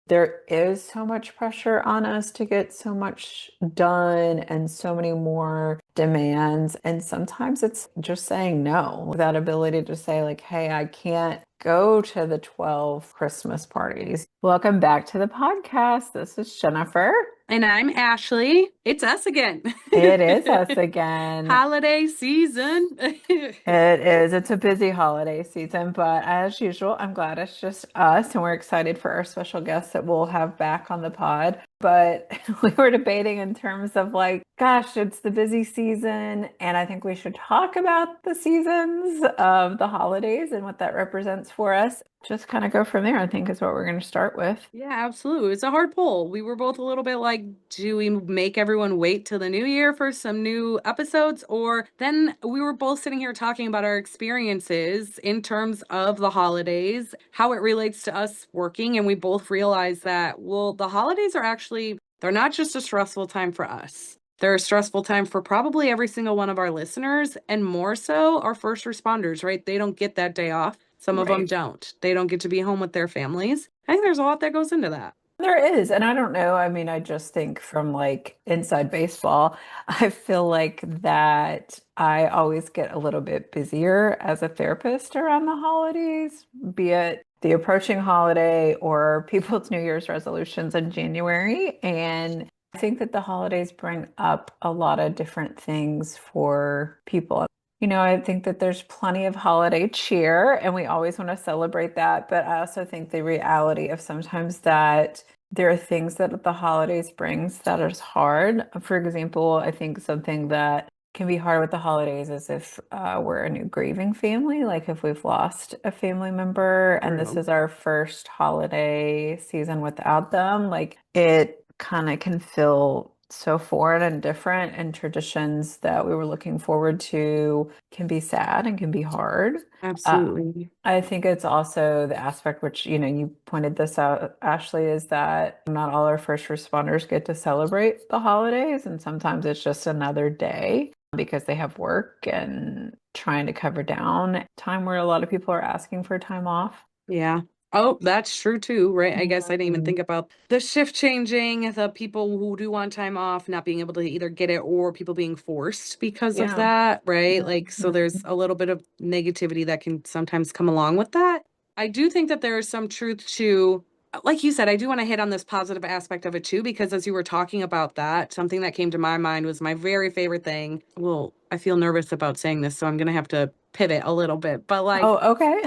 There is so much pressure on us to get so much done and so many more demands. And sometimes it's just saying no, that ability to say, like, hey, I can't go to the 12 Christmas parties. Welcome back to the podcast. This is Jennifer. And I'm Ashley. It's us again. It is us again. Holiday season. It is. It's a busy holiday season, but as usual, I'm glad it's just us and we're excited for our special guests that we'll have back on the pod. But we were debating in terms of like, gosh, it's the busy season, and I think we should talk about the seasons of the holidays and what that represents for us. Just kind of go from there, I think is what we're going to start with. Yeah, absolutely. It's a hard poll. We were both a little bit like, do we make everyone wait till the new year for some new episodes? Or then we were both sitting here talking about our experiences in terms of the holidays, how it relates to us working. And we both realized that, well, the holidays are actually, they're not just a stressful time for us. They're a stressful time for probably every single one of our listeners, and more so our first responders, right? They don't get that day off. Some of them Right. don't. They don't get to be home with their families. I think there's a lot that goes into that. There is, and I don't know. I mean, I just think from like inside baseball, I feel like that I always get a little bit busier as a therapist around the holidays, be it the approaching holiday or people's New Year's resolutions in January. And I think that the holidays bring up a lot of different things for people. I think that there's plenty of holiday cheer and we always want to celebrate that. But I also think the reality of sometimes that there are things that the holidays brings that is hard. For example, I think something that can be hard with the holidays is if we're a new grieving family, like if we've lost a family member and this True. is our first holiday season without them, like it kind of can feel so foreign and different, and traditions that we were looking forward to can be sad and can be hard. Uh, Absolutely. I think it's also the aspect which, you pointed this out, Ashley, is that not all our first responders get to celebrate the holidays, and sometimes it's just another day because they have work and trying to cover down time where a lot of people are asking for time off. Yeah. Oh, that's true too, right? I guess I didn't even Mhm. think about the shift changing, the people who do want time off not being able to either get it or people being forced because of Yeah. that, right? Like, so there's Mhm. a little bit of negativity that can sometimes come along with that. I do think that there is some truth to, like you said, I do want to hit on this positive aspect of it too, because as you were talking about that, something that came to my mind was my very favorite thing. Well, I feel nervous about saying this, so I'm going to have to pivot a little bit, but like, Oh, okay.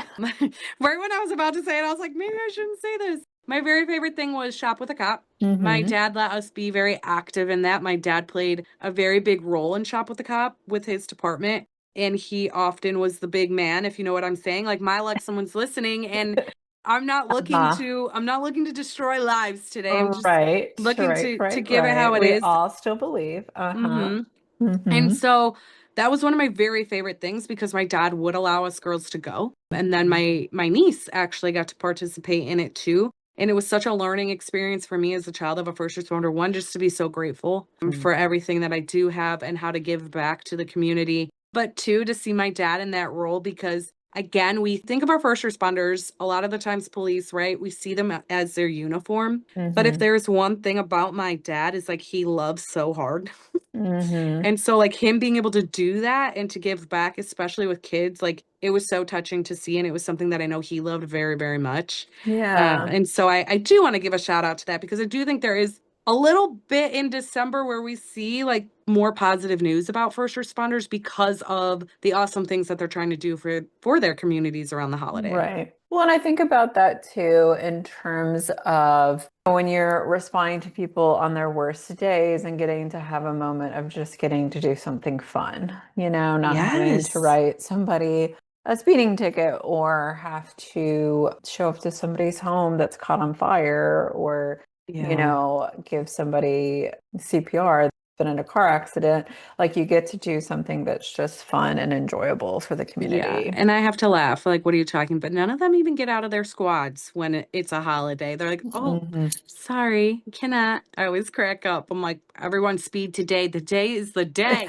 right when I was about to say it, I was like, maybe I shouldn't say this. My very favorite thing was Shop with a Cop. My Hmm. dad let us be very active in that. My dad played a very big role in Shop with a Cop with his department. And he often was the big man, if you know what I'm saying. Like my luck, someone's listening, and Uh-huh. I'm not looking to destroy lives today. I'm just Right, looking right, to right, give it how right. it We is. all still believe. Uh-huh. Mm-hmm. And Hmm. so that was one of my very favorite things because my dad would allow us girls to go. And then my niece actually got to participate in it too. And it was such a learning experience for me as a child of a first responder. One, just to be so grateful for everything that I do have and how to give back to the community. But two, to see my dad in that role because again, we think of our first responders, a lot of the times police, right? We see them as their uniform. But if Hmm. there's one thing about my dad is like he loves so hard. Hmm. And so, like, him being able to do that and to give back, especially with kids, like, it was so touching to see, and it was something that I know he loved very, very much. Yeah. And so I do wanna give a shout out to that because I do think there is a little bit in December where we see, like, more positive news about first responders because of the awesome things that they're trying to do for their communities around the holiday. Right. Well, and I think about that too in terms of when you're responding to people on their worst days and getting to have a moment of just getting to do something fun, not having to Yes. write somebody a speeding ticket or have to show up to somebody's home that's caught on fire or, Yeah. give somebody CPR been in a car accident. Like you get to do something that's just fun and enjoyable for the Yeah, community. and I have to laugh, like, "What are you talking?" But none of them even get out of their squads when it's a holiday. They're like, "Oh, Mhm. sorry, cannot." I always crack up. I'm like, "Everyone speed today. The day is the day."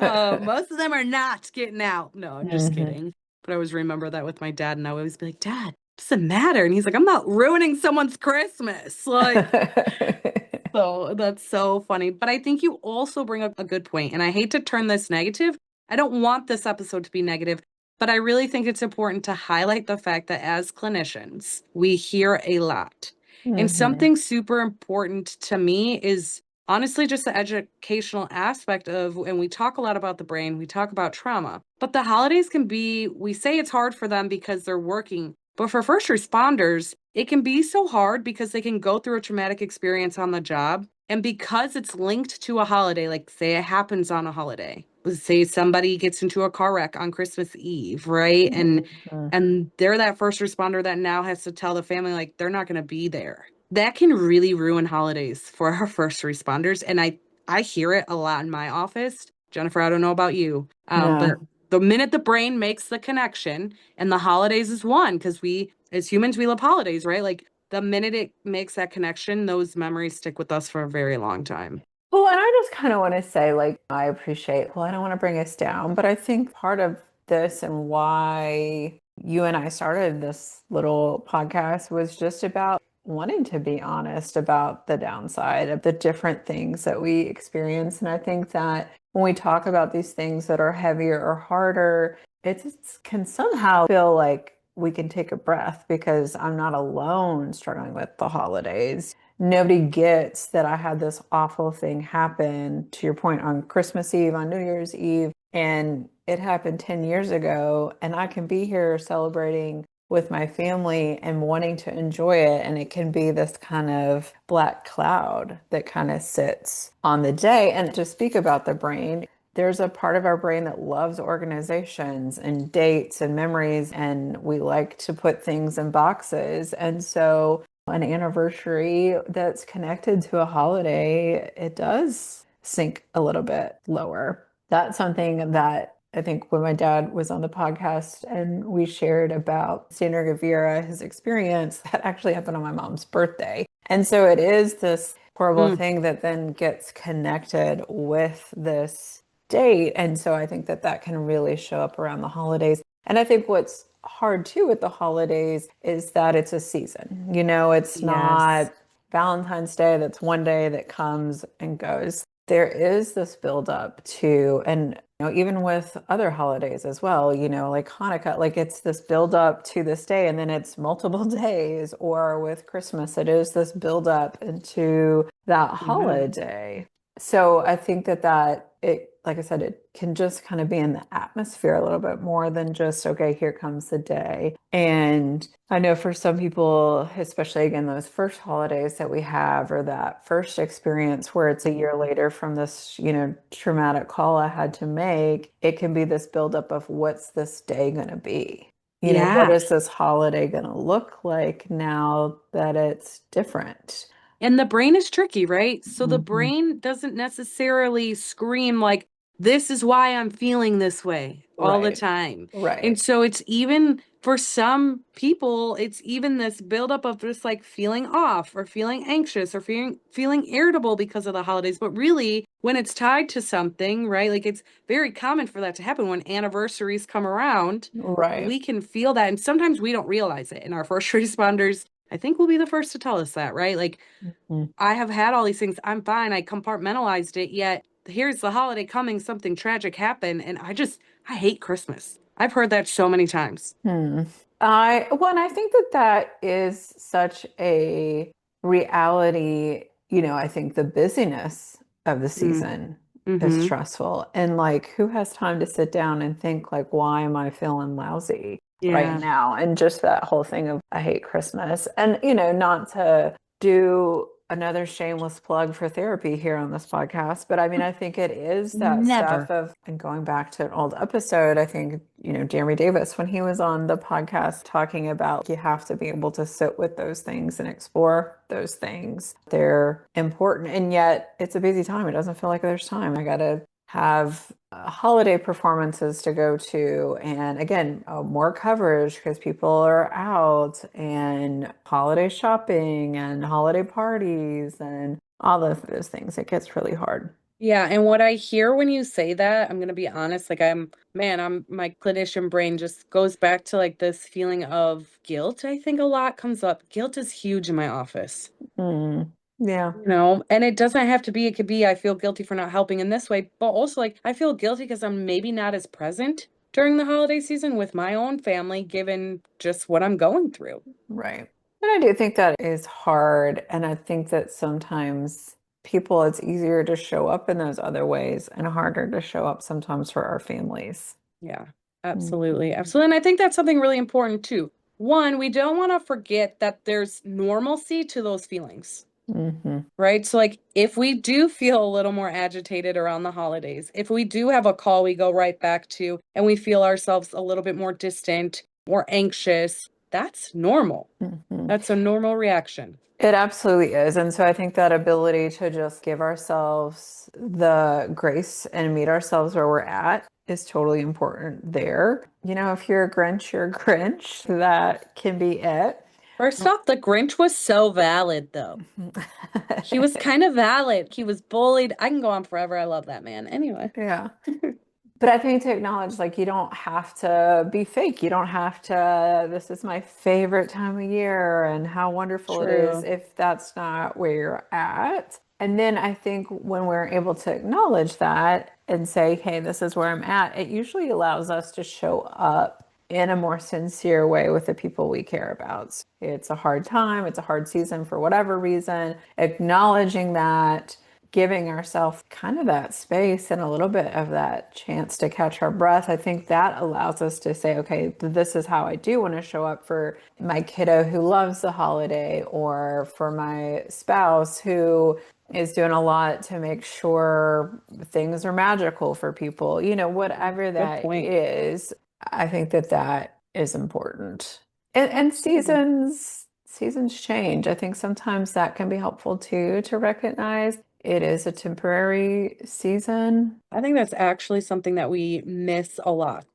Most of them are not getting out. No, I'm just Mhm. kidding. But I always remember that with my dad, and I always be like, "Dad, doesn't matter. And he's like, I'm not ruining someone's Christmas. Like, so that's so funny. But I think you also bring up a good point, and I hate to turn this negative. I don't want this episode to be negative, but I really think it's important to highlight the fact that as clinicians, we hear a lot. And Hmm. something super important to me is honestly just the educational aspect of, and we talk a lot about the brain, we talk about trauma, but the holidays can be, we say it's hard for them because they're working, but for first responders, it can be so hard because they can go through a traumatic experience on the job. And because it's linked to a holiday, like say it happens on a holiday, say somebody gets into a car wreck on Christmas Eve, right? Hmm. And they're that first responder that now has to tell the family like they're not going to be there. That can really ruin holidays for our first responders. And I hear it a lot in my office. Jennifer, I don't know about you, but No. the minute the brain makes the connection, and the holidays is one, because we as humans we love holidays, right? Like the minute it makes that connection, those memories stick with us for a very long time. Well, and I just kind of want to say, like, I appreciate, well, I don't want to bring us down, but I think part of this and why you and I started this little podcast was just about wanting to be honest about the downside of the different things that we experience. And I think that when we talk about these things that are heavier or harder, it can somehow feel like we can take a breath because I'm not alone struggling with the holidays. Nobody gets that I had this awful thing happen, to your point, on Christmas Eve, on New Year's Eve, and it happened 10 years ago, and I can be here celebrating with my family and wanting to enjoy it. And it can be this kind of black cloud that kind of sits on the day. And to speak about the brain, there's a part of our brain that loves organizations and dates and memories, and we like to put things in boxes. And so an anniversary that's connected to a holiday, it does sink a little bit lower. That's something that I think when my dad was on the podcast and we shared about Sandra Gavira, his experience, that actually happened on my mom's birthday. And so it is this horrible Mm, thing that then gets connected with this date. And so I think that that can really show up around the holidays. And I think what's hard too with the holidays is that it's a season. It's yes. not Valentine's Day, that's one day that comes and goes. There is this buildup to, and even with other holidays as well, like Hanukkah, like it's this buildup to this day, and then it's multiple days. Or with Christmas, it is this buildup into that Yeah. holiday. So I think that it, like I said, it can just kind of be in the atmosphere a little bit more than just, okay, here comes the day. And I know for some people, especially again, those first holidays that we have, or that first experience where it's a year later from this, traumatic call I had to make, it can be this buildup of what's this day going to be? What Yeah. is this holiday going to look like now that it's different? And the brain is tricky, right? So the Mhm. brain doesn't necessarily scream like, this is why I'm feeling this way all the Right. time. And Right. so it's even for some people, it's even this buildup of just like feeling off or feeling anxious or feeling irritable because of the holidays. But really, when it's tied to something, right? Like it's very common for that to happen when anniversaries come around. Right. We can feel that. And sometimes we don't realize it. And our first responders, I think, will be the first to tell us that, right? Like Mhm. I have had all these things. I'm fine. I compartmentalized it. Yet here's the holiday coming, something tragic happened. And I hate Christmas. I've heard that so many times. Hmm. And I think that that is such a reality. I think the busyness of the Mm, season is mm-hmm. stressful. And like, who has time to sit down and think, like, why am I feeling lousy right Yeah. now? And just that whole thing of, I hate Christmas. And, not to do another shameless plug for therapy here on this podcast, but I mean, I think it is that stuff Never. of, and going back to an old episode, I think, Jeremy Davis, when he was on the podcast talking about you have to be able to sit with those things and explore those things. They're important. And yet it's a busy time. It doesn't feel like there's time. I got to have holiday performances to go to. And again, more coverage because people are out, and holiday shopping and holiday parties and all of those things. It gets really hard. Yeah, and what I hear when you say that, I'm gonna be honest, like I'm my clinician brain just goes back to like this feeling of guilt. I think a lot comes up. Guilt is huge in my office. Mm, yeah, And it doesn't have to be, it could be I feel guilty for not helping in this way, but also like I feel guilty because I'm maybe not as present during the holiday season with my own family, given just what I'm going through. right. And I do think that is hard. And I think that sometimes people, it's easier to show up in those other ways and harder to show up sometimes for our families. Yeah, Mhm. absolutely. Absolutely. And I think that's something really important too. One, we don't want to forget that there's normalcy to those feelings. Mhm. Right? So, like, if we do feel a little more agitated around the holidays, if we do have a call we go right back to, and we feel ourselves a little bit more distant, more anxious, that's normal. Mhm. That's a normal reaction. It absolutely is. And so I think that ability to just give ourselves the grace and meet ourselves where we're at is totally important there. You know, if you're a Grinch, you're a Grinch. That can be it. First off, the Grinch was so valid, though. He was kind of valid. He was bullied. I can go on forever. I love that man. Anyway, Yeah. But I think to acknowledge, like, you don't have to be fake. You don't have to, this is my favorite time of year and how wonderful it is true. if that's not where you're at. And then I think when we're able to acknowledge that and say, hey, this is where I'm at, it usually allows us to show up in a more sincere way with the people we care about. So it's a hard time, it's a hard season for whatever reason. Acknowledging that, giving ourselves kind of that space and a little bit of that chance to catch our breath, I think that allows us to say, okay, this is how I do want to show up for my kiddo who loves the holiday, or for my spouse who is doing a lot to make sure things are magical for people. You know, whatever Good that point. is, I think that that is important. And Absolutely. seasons change. I think sometimes that can be helpful too, to recognize it is a temporary season. I think that's actually something that we miss a lot.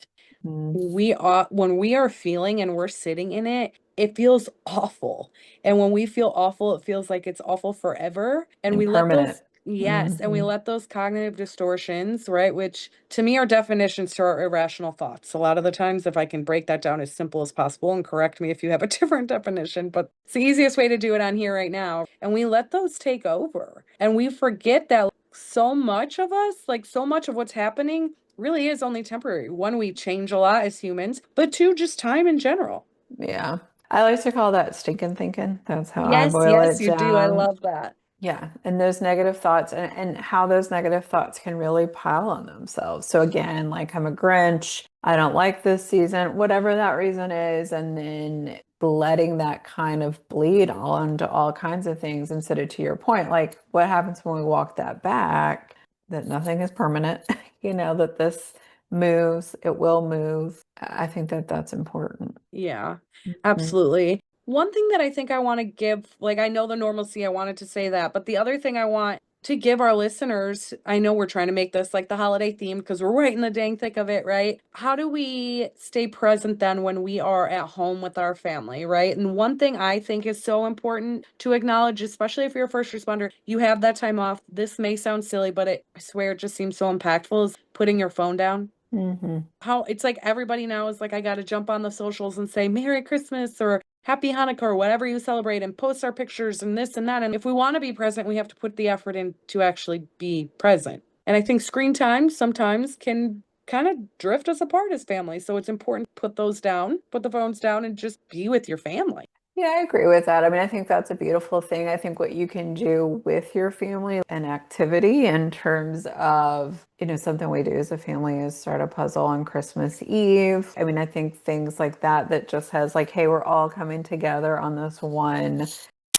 Mm, We are when we are feeling and we're sitting in it, it feels awful. And when we feel awful, it feels like it's awful forever. And we let impermanent. those yes, and we Hmm. let those cognitive distortions, right, which to me are definitions to our irrational thoughts. A lot of the times, if I can break that down as simple as possible, and correct me if you have a different definition, but it's the easiest way to do it on here right now. And we let those take over. And we forget that so much of us, like so much of what's happening really is only temporary. One, we change a lot as humans, but two, just time in general. Yeah. I like to call that stinking thinking. That's how I Yes, boil yes, it you do. I down. love that. Yeah, and those negative thoughts, and how those negative thoughts can really pile on themselves. So again, like, I'm a Grinch, I don't like this season, whatever that reason is, and then letting that kind of bleed all into all kinds of things, instead of, to your point, like, what happens when we walk that back, that nothing is permanent, you know, that this moves, it will move. I think that that's important. Yeah, Mhm. absolutely. One thing that I think I want to give, like, I know the normalcy, I wanted to say that, but the other thing I want to give our listeners, I know we're trying to make this like the holiday theme because we're right in the dang thick of it, right? How do we stay present then when we are at home with our family, right? And one thing I think is so important to acknowledge, especially if you're a first responder, you have that time off. This may sound silly, but I swear it just seems so impactful, is putting your phone down. Mhm. How it's like everybody now is like, I gotta jump on the socials and say Merry Christmas or Happy Hanukkah or whatever you celebrate and post our pictures and this and that. And if we want to be present, we have to put the effort in to actually be present. And I think screen time sometimes can kind of drift us apart as families. So it's important to put those down, put the phones down, and just be with your family. Yeah, I agree with that. I mean, I think that's a beautiful thing. I think what you can do with your family, an activity in terms of, you know, something we do as a family is start a puzzle on Christmas Eve. I mean, I think things like that, that just has like, hey, we're all coming together on this one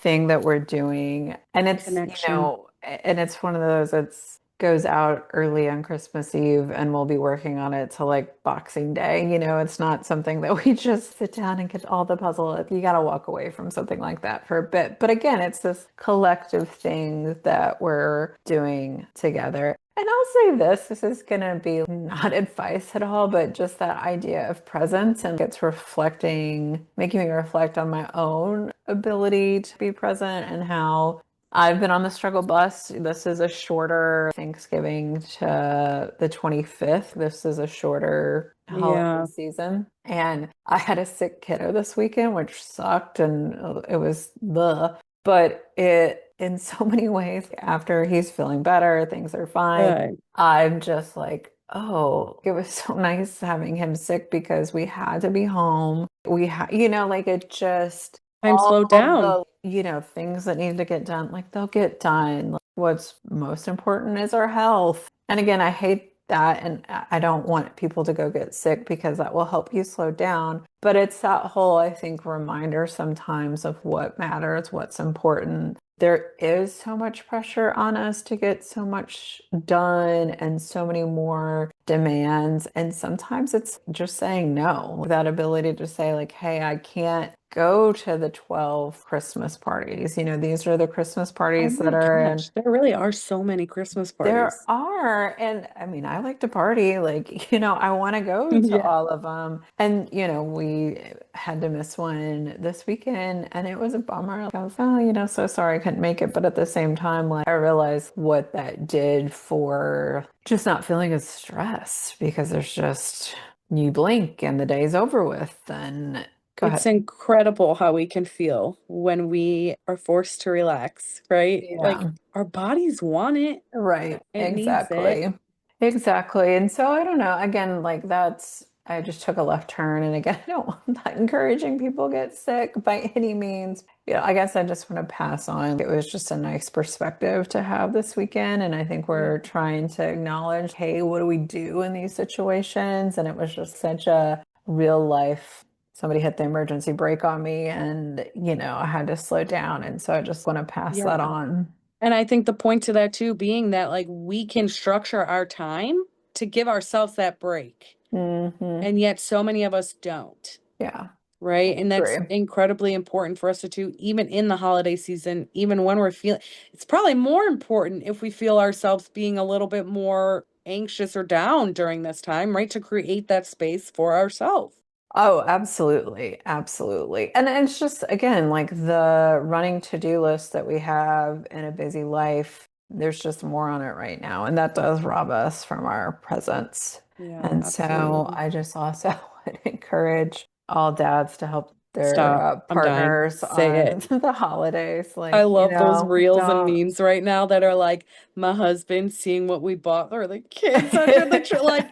thing that we're doing. And it's, you Connection. know, and it's one of those, it's goes out early on Christmas Eve and we'll be working on it till like Boxing Day. You know, it's not something that we just sit down and get all the puzzle. You got to walk away from something like that for a bit. But again, it's this collective thing that we're doing together. And I'll say this is going to be not advice at all, but just that idea of presence, and it's reflecting, making me reflect on my own ability to be present and how I've been on the struggle bus. This is a shorter Thanksgiving to the 25th. This is a shorter holiday Yeah. season. And I had a sick kiddo this weekend, which sucked and it was but it, in so many ways, after he's feeling better, things are fine. Good. I'm just like, oh, it was so nice having him sick because we had to be home. Like it just, Time slowed all down. the, things that need to get done, like they'll get done. Like, what's most important is our health. And again, I hate that. And I don't want people to go get sick because that will help you slow down. But it's that whole, I think, reminder sometimes of what matters, what's important. There is so much pressure on us to get so much done and so many more demands. And sometimes it's just saying no, that ability to say, like, hey, I can't go to the 12 Christmas parties. These are the Christmas Oh parties that my are in. gosh, there really are so many Christmas There parties. are, and I mean, I like to party. Like, I want to go to Yeah. all of them. And, we had to miss one this weekend, and it was a bummer. Like, I was, oh, so sorry I couldn't make it. But at the same time, like, I realized what that did for just not feeling as stressed because there's just, you blink and the day's over with. And go It's ahead. incredible how we can feel when we are forced to relax, right? Like Yeah. our bodies want it. Right, It needs it. exactly. Exactly. And so I don't know. Again, like I just took a left turn. And again, I'm not encouraging people get sick by any means. I guess I just want to pass on. It was just a nice perspective to have this weekend. And I think Yeah. we're trying to acknowledge, hey, what do we do in these situations? And it was just such a real life. Somebody hit the emergency brake on me and, I had to slow down. And so I just want to pass that Yeah. on. And I think the point to that too being that like we can structure our time to give ourselves that break. Hmm. And yet so many of us don't. Yeah, I Right. And that's agree. incredibly important for us to do, even in the holiday season, even when we're feeling it's probably more important if we feel ourselves being a little bit more anxious or down during this time, right? To create that space for ourselves. Oh, absolutely. Absolutely. And it's just, again, like the running to-do list that we have in a busy life, there's just more on it right now. And that does rob us from our presence. Yeah, And so absolutely. I just also would encourage all dads to help their Stop. I'm dying. partners Say on it. the holidays. I Like, love those reels and don't. memes right now that are like my husband seeing what we bought or the kids under the tree. Like,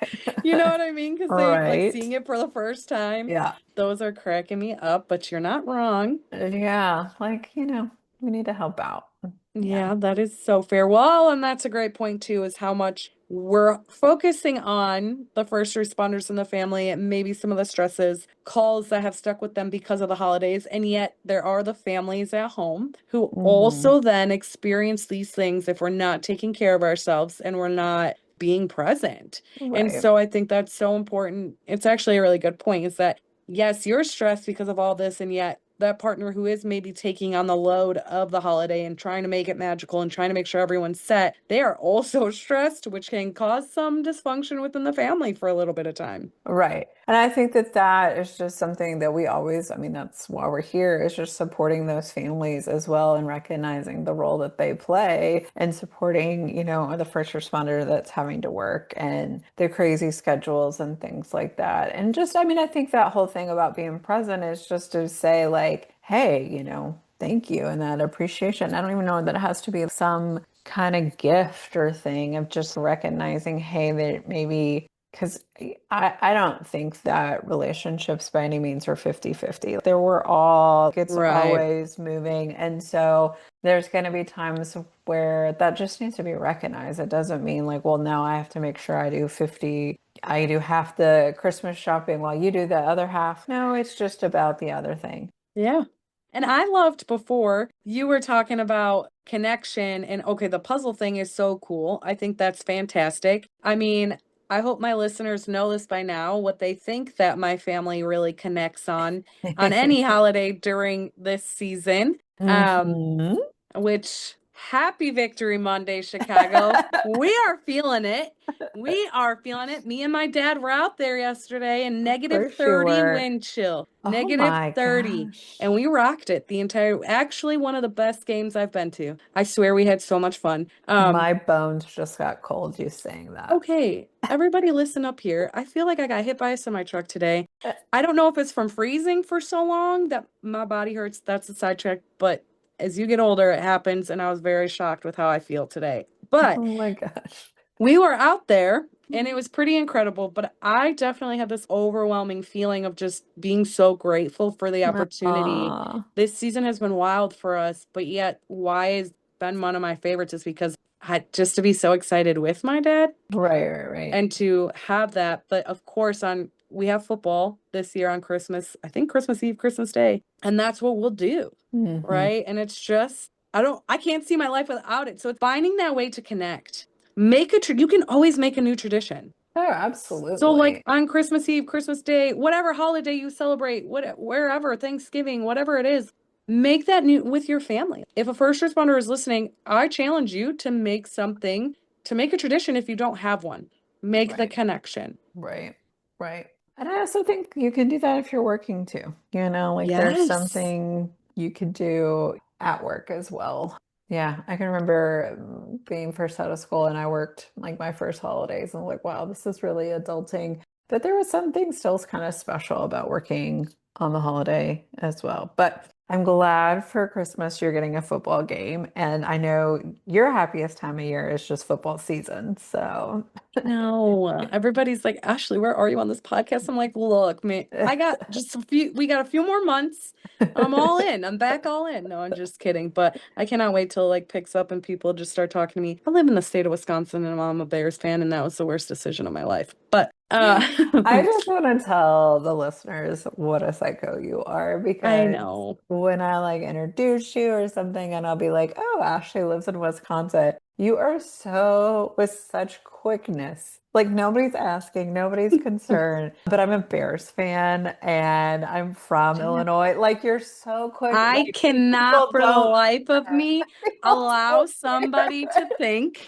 you know what I mean? Because they like Right. seeing it for the first time. Yeah. Those are cracking me up, but you're not wrong. Yeah. Like, we need to help out. Yeah. Yeah, that is so fair. Well, and that's a great point too, is how much we're focusing on the first responders in the family and maybe some of the stresses, calls that have stuck with them because of the holidays. And yet there are the families at home who Hmm. also then experience these things if we're not taking care of ourselves and we're not being present. And Right. so I think that's so important. It's actually a really good point is that yes, you're stressed because of all this, and yet that partner who is maybe taking on the load of the holiday and trying to make it magical and trying to make sure everyone's set, they are also stressed, which can cause some dysfunction within the family for a little bit of time. Right. And I think that that is just something that we always, I mean, that's why we're here, is just supporting those families as well and recognizing the role that they play and supporting, the first responder that's having to work and their crazy schedules and things like that. And just, I mean, I think that whole thing about being present is just to say, like, hey, thank you and that appreciation. I don't even know that it has to be some kind of gift or thing of just recognizing, hey, that maybe because I don't think that relationships by any means are 50-50. There were all, it's Right. always moving. And so there's going to be times where that just needs to be recognized. It doesn't mean like, well, now I have to make sure I do half the Christmas shopping while you do the other half. No, it's just about the other thing. Yeah. And I loved before you were talking about connection and okay, the puzzle thing is so cool. I think that's fantastic. I mean, I hope my listeners know this by now, what they think that my family really connects on any holiday during this season. Um, Hmm. which Happy Victory Monday, Chicago. We are feeling it. We are feeling it. Me and my dad were out there yesterday and Of negative course you 30 were. wind chill. Oh Negative my 30. And gosh. we rocked it the entire, actually one of the best games I've been to. I swear we had so much fun. My bones just got cold you saying that. Okay, everybody listen up here. I feel like I got hit by a semi truck today. Uh, I don't know if it's from freezing for so long that my body hurts. That's a sidetrack. But as you get older, it happens. And I was very shocked with how I feel today. But Oh my gosh. we were out there and it was pretty incredible. But I definitely had this overwhelming feeling of just being so grateful for the opportunity. Aw. This season has been wild for us, but yet why has been one of my favorites is because I just to be so excited with my dad Right, right, right. and to have that. But of course, on we have football this year on Christmas, I think Christmas Eve, Christmas Day, and that's what we'll do, Hmm. right? And it's just I can't see my life without it. So it's finding that way to connect. You can always make a new tradition. Oh, So like absolutely. on Christmas Eve, Christmas Day, whatever holiday you celebrate, wherever, Thanksgiving, whatever it is, make that new with your family. If a first responder is listening, I challenge you to make something, to make a tradition if you don't have one. Make the Right, connection. right, right. And I also think you can do that if you're working too. Like there's Yes. something you could do at work as well. Yeah, I can remember being first out of school and I worked like my first holidays and I'm like, wow, this is really adulting. But there was something still kind of special about working on the holiday as well. But I'm glad for Christmas you're getting a football game. And I know your happiest time of year is just football season. So No, everybody's like, Ashley, where are you on this podcast? I'm like, look, man, I got just a few, we got a few more months. I'm all in. I'm back all in. No, I'm just kidding. But I cannot wait till like picks up and people just start talking to me. I live in the state of Wisconsin and I'm a Bears fan, and that was the worst decision of my life. But I just want to tell the listeners what a psycho you are I because know. when I like introduce you or something and I'll be like, oh, Ashley lives in Wisconsin, you are so with such quickness. Like nobody's asking, nobody's concerned, but I'm a Bears fan and I'm from Illinois. Like you're so quick. I Like cannot people for the don't, life of me people allow don't. somebody to think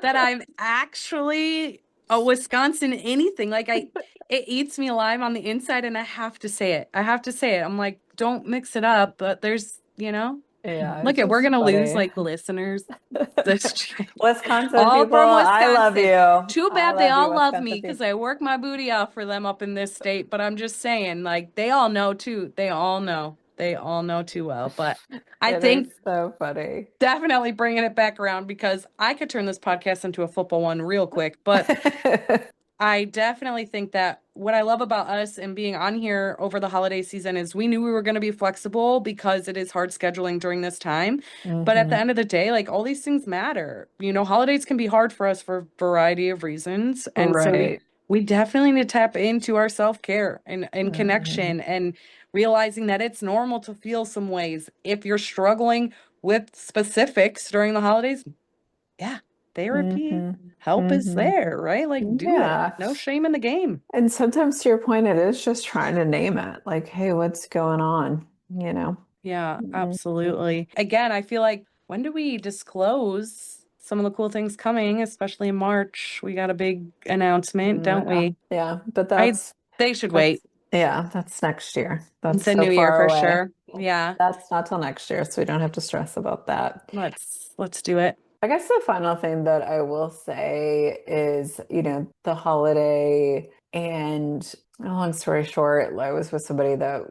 that I'm actually a Wisconsin anything. It eats me alive on the inside and I have to say it. I have to say it. I'm like, don't mix it up, but Yeah, look it's at, we're just gonna lose funny. like listeners. That's Wisconsin all people, from I love Wisconsin. you. Too I bad they love you, all love Wisconsin me because people. I work my booty off for them up in this state. But I'm just saying, like, they all know too. They all know. They all know too well. But I It think is so funny. definitely bringing it back around because I could turn this podcast into a football one real quick. But I definitely think that what I love about us and being on here over the holiday season is we knew we were going to be flexible because it is hard scheduling during this time. But at the Hmm. end of the day, like all these things matter. Holidays can be hard for us for a variety of reasons. And so Right. we definitely need to tap into our self-care and Hmm. connection and realizing that it's normal to feel some ways. If you're struggling with specifics during the holidays, yeah, therapy, Hmm. help is Hmm. there, right? Like do it. Yeah. No shame in the game. And sometimes to your point, it is just trying to name it. Like, hey, what's going on? You know? Yeah, Mhm. absolutely. Again, I feel like when do we disclose some of the cool things coming, especially in March? We got a big announcement, don't Yeah. we? Yeah. But I They should that's wait. yeah, that's next year. That's It's a so new year far for away. sure. Yeah. That's not till next year, so we don't have to stress about that. Let's do it. I guess the final thing that I will say is, the holiday and long story short, I was with somebody that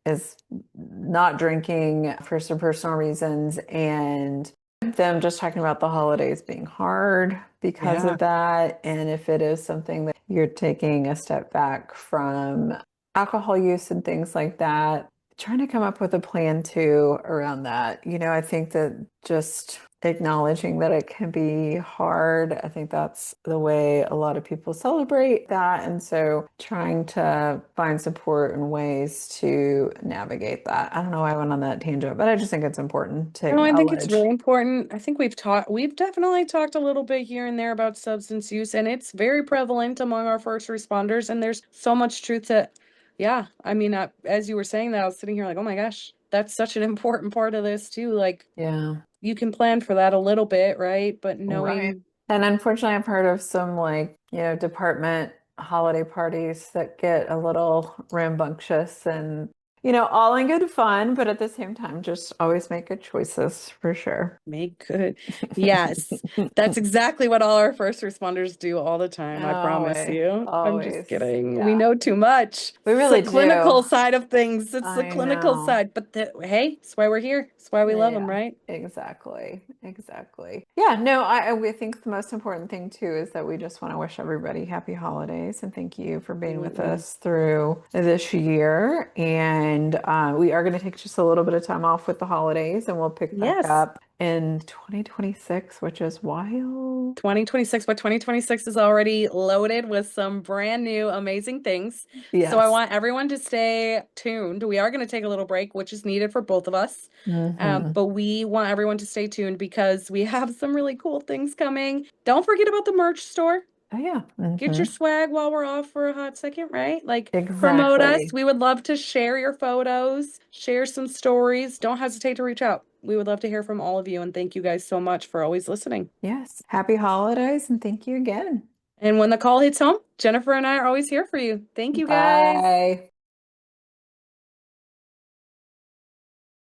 is not drinking for some personal reasons and them just talking about the holidays being hard because Yeah. of that. And if it is something that you're taking a step back from alcohol use and things like that, trying to come up with a plan too around that. I think that just acknowledging that it can be hard, I think that's the way a lot of people celebrate that. And so trying to find support and ways to navigate that. I don't know why I went on that tangent, but I just think it's important to No, I think it's acknowledge. really important. I think we've definitely talked a little bit here and there about substance use, and it's very prevalent among our first responders. And there's so much truth to, yeah. I mean, as you were saying that, I was sitting here like, oh my gosh, that's such an important part of this too. Like, Yeah. you can plan for that a little bit, right? But Right. knowing, And unfortunately, I've heard of some like, department holiday parties that get a little rambunctious and, all in good fun, but at the same time, just always make good choices for sure. make good. Yes, that's exactly what all our first responders do all the time. I promise Always, you. I'm just always. kidding. We Yeah, know too much. we It's the really do. clinical side of things. It's the I clinical know. side. But hey, it's why we're here. It's why we love them, Yeah, right? exactly. Exactly. Yeah, no, I think the most important thing too is that we just want to wish everybody happy holidays and thank you for being with Absolutely. us through this year. And we are going to take just a little bit of time off with the holidays and we'll pick back Yes. up in 2026, which is wild. 2026, but 2026 is already loaded with some brand new amazing things. So I Yes. want everyone to stay tuned. We are going to take a little break, which is needed for both of us. Hmm. But we want everyone to stay tuned because we have some really cool things coming. Don't forget about the merch store. Oh, yeah. Get your Hmm. swag while we're off for a hot second, right? Like, promote us. Exactly. We would love to share your photos, share some stories. Don't hesitate to reach out. We would love to hear from all of you. And thank you guys so much for always listening. Yes. Happy holidays and thank you again. And when the call hits home, Jennifer and I are always here for you. Thank you guys. Bye.